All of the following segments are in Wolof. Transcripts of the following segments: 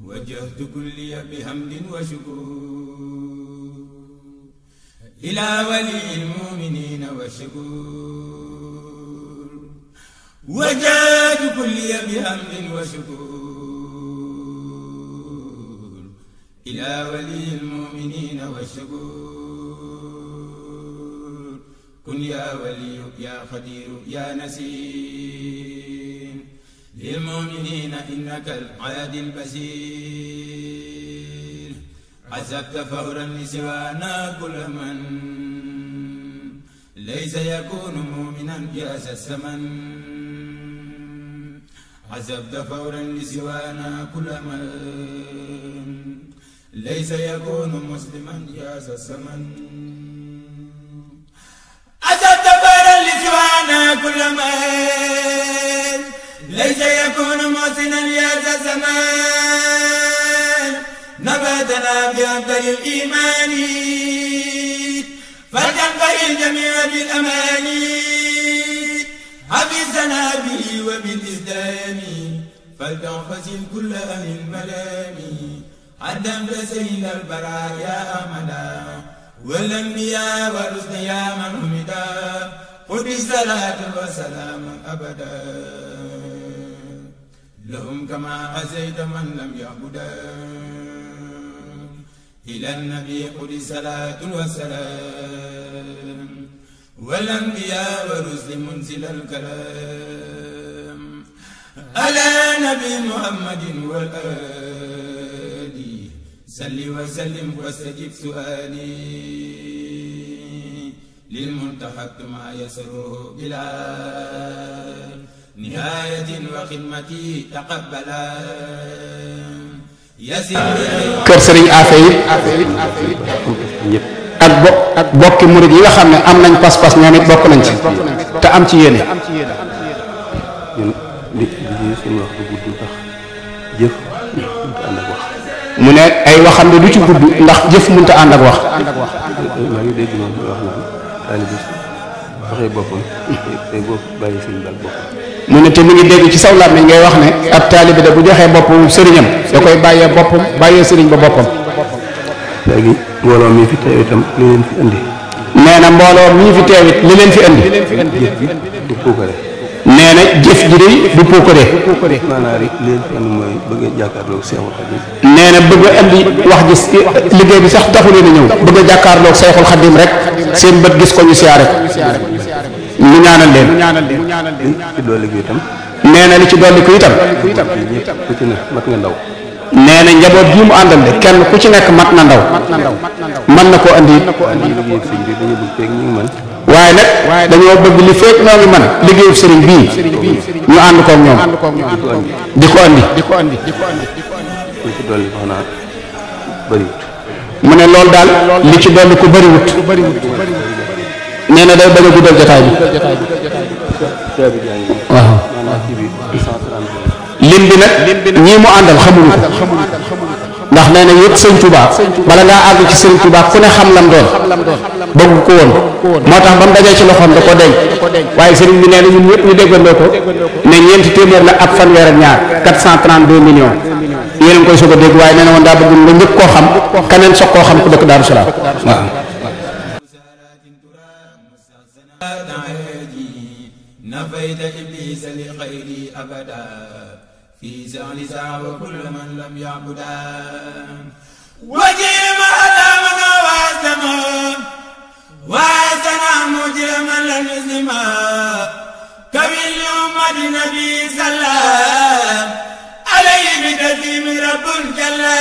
وجهت كلي بحمد وشكر إلى ولي المؤمنين والشكور وجهت كلي بحمد وشكور إلى ولي المؤمنين والشكور كن يا ولي يا قدير يا نسيم للمؤمنين إنك العادي البصير عزبت فورا لسوانا كل من ليس يكون مؤمنا جاز الثمن عزبت فورا لسوانا كل من ليس يكون مسلما جاز الثمن عزبت فورا لسوانا كل من ليس يكون محسنا جاز الثمن نباتنا بأفضل الإيمان فلتنبغي الجميع بالأمان حفظنا به وبالإسلام فلتنفصل كل أهل الملام عدمت سيد البرايا أمدا والأنبياء والرسل يا من حمدا خذ الصلاة والسلام أبدا لهم كما أزيت من لم يعبدا إلى النبي قل الصلاة والسلام والأنبياء والرسل منزل الكلام على نبي محمد والآل صل وسلم واستجب سؤالي للمنتحق ما يسره بلا نهاية وخدمتي تقبلا kër sëriñ Afe yi ak bokki murid yi nga xam ne am nañ pas-pas ñoom it bokk nañ ci te am ci yéene mu ne ay waxam ne du ci gudd ndax jëf mënta ànd ak wax mu ne te mi ngi dégg ci saw làmmiñ ngay wax ne ab taalibe de bu joxee boppam sëriñam da koy bàyyee boppam bàyyee sëriñ ba boppam. léegi mbooloo mi fi teew itam li leen fi indi. nee na mbooloo mi fi teew it li leen fi indi. du puukare. nee na jëf ji de du puukare. maanaam li leen fi indi mooy bëgg a jàkkaarloog Seexul Xadim. nee na bëgg a indi wax ji liggéey bi sax taxu leen a ñëw bëgg a jàkkaarloog Seexul Xadim rek seen bët gis ko ñu siyaare ko. ñu ñaanal leen. li ci dolli ko itam. nee na li ci dolli ko itam. ku ci ne mat nga ndaw. nee na njaboot bii mu àndal de kenn ku ci nekk mat na ndaw. mën na koo andi. waaye nag dañoo bëgg li fekk noo ngi mën liggéeyu sëriñ bii ñu ànd koog ñoom di ko andi. li ci dolli ko xanaa bëriwut. mu ne loolu daal li ci dolli ko bëriwut. nee na day bañ a guddal jotaay bi. waaw. lim bi nag ñii mu àndal xamuñu ko ndax nee na yëpp sëñ Touba bala ngaa àgg ci sëñ Touba ku ne xam lam doon bëgg ko woon moo tax ba mu dajee ci loxoom da ko denc waaye sëriñ bi nee na ñun ñëpp ñu déggandoo ko ne ñeenti téeméer la ak fanweer ak ñaar 432 millions yéen a ngi koy soog a dégg waaye nee na woon daa bëgg nga njëkk koo xam keneen soog koo xam ku dëkk Daaru Salaam waaw. نفيت إبليس لخيري أبدا في زعل ساعة وكل من لم يعبدا وجير ما أدامنا وأسلما وأسنا مجرما لم يسلما كبير لأمة النبي صلى عليه بتسليم رب جلا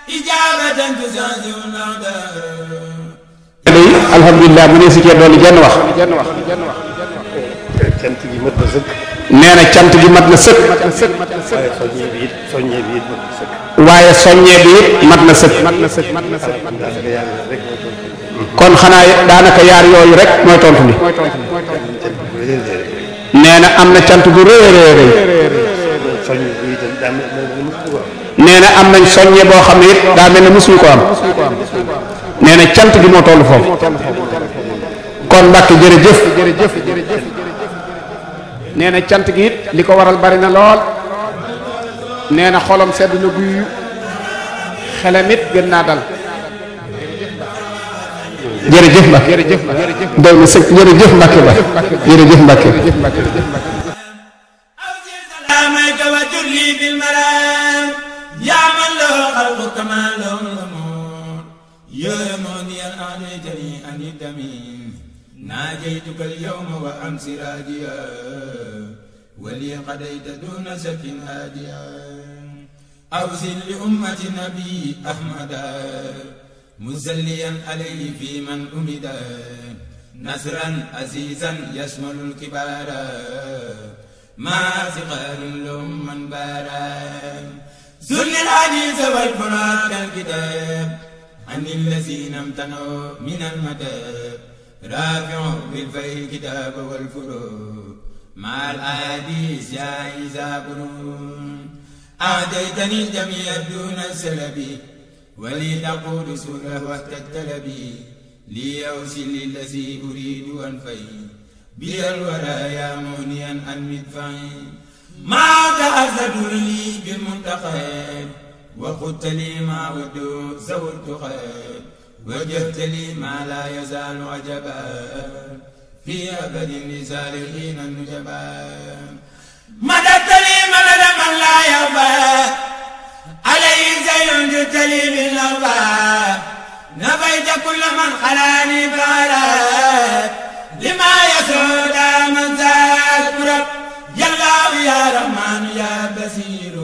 إجابة تزازي الأعداء. alhamdulilah mu ne si cee doon jenn wax. cant gi mat na sëkk. nee na cant gi mat na sëkk. waaye soññee bi it mat na sëkk. kon xanaa daanaka yaar yooyu rek mooy tontu li. nee na am na cant gu rëy a rëy. nee na am nañ soññee boo xam ne it daa mel ne mosuñu ko am. nee na cant gi moo toll foofu. kon Mbàkke jërëjëf. nee na cant gi it li ko waral bari na lool nee na xolam sedd na guy xelam it gën naa dal jërëjëf Mbacke jërëjëf doy na sëkk jërëjëf Mbacke ba jërëjëf Mbacke سلامك وجرلي بالمرام يا من له خلق كما له الأمور يا مغني أعطيتني عن الدمين ناجيتك اليوم وأمس راجيا ولي قضيت دون شك هاديا أوصل لأمة النبي أحمد مزليا عليه في من أمدا نصرا عزيزا يشمل الكبار ما صغار لهم من بارا زل الحديث والفرات كالكتاب عن الذين امتنعوا من المتاب رافع بالفي الكتاب والفروع مع الأحاديث يا عيسى برون أعطيتني الجميع دون السلب ولي تقول سوره واحتجت لبي لي أوصل الذي أريد أنفي بي الورى يا مغنيا عن مدفعي ما تأذر لي بالمنتخب وقلت لي ما ودو زورت خير وجهت لي ما لا يزال عجبا في أبد لسالحين النجبا مددت لي مدد من لا يرضى عليه زين جئت لي بالأرض نفيت كل من خلاني فارات لما يسود من ذاك رب يلا يا رحمن يا بصير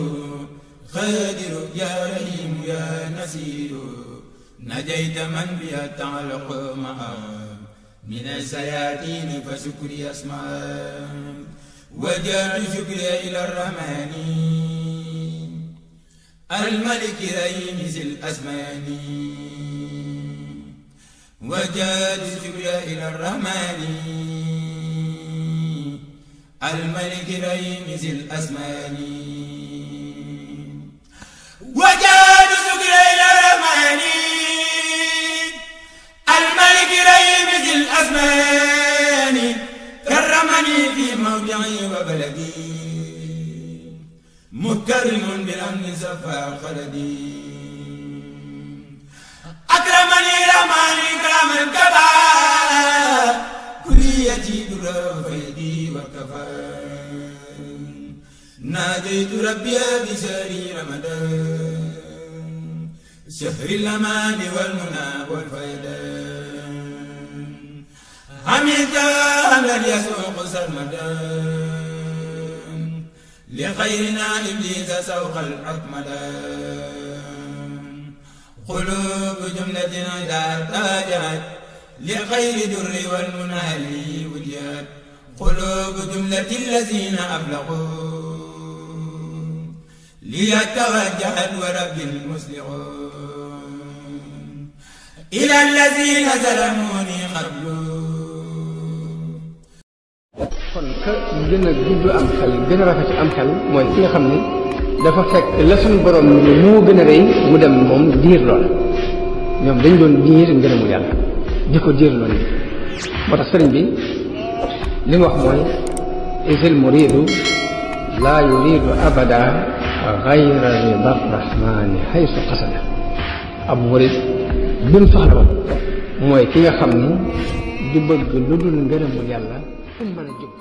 خادر يا رحيم يا نسير نجيت من بها التعلق معه من الشياطين فشكري أسماء وجعل شكري إلى الرحمن الملك رحيم ذي الأزمان وجعل شكري إلى الرحمن الملك رحيم ذي الأزمان وجعل شكري إلى الرحمن الملك رحيم ذي الأزمان كرمني في موضعي وبلدي مكرم بالأمن سفا خلدي أكرمني رحمن إكراما كفى كليتي در فيدي وكفى ناديت ربي بشهر رمضان شهر الأمان والمنى والفيدان حميد أملا يسوق سرمدان لخيرنا إبليس سوق الأكمدان قلوب جملة إذا ارتجعت لخير در والمنى لي وجهت قلوب جملة الذين أبلغوا ليتوجهت ورب المسلمون إلى الذين ظلموني قبلوا kon que gën a gudd am xel gën a rafet am xel mooy ki nga xam ni dafa fekk la suñu borom ni moo gën a rëy mu dem moom diir lool ñoom dañ doon diir ngërëmu yàlla di ko diir lool moo tax sëriñ bi li mu wax mooy isil muridu laa yuridu abada gayra rida rahmani haysu qasada ab murid bi mu soxla woon mooy ki nga xam ni du bëgg lu dul ngërëmu yàlla fu mu mën a jóg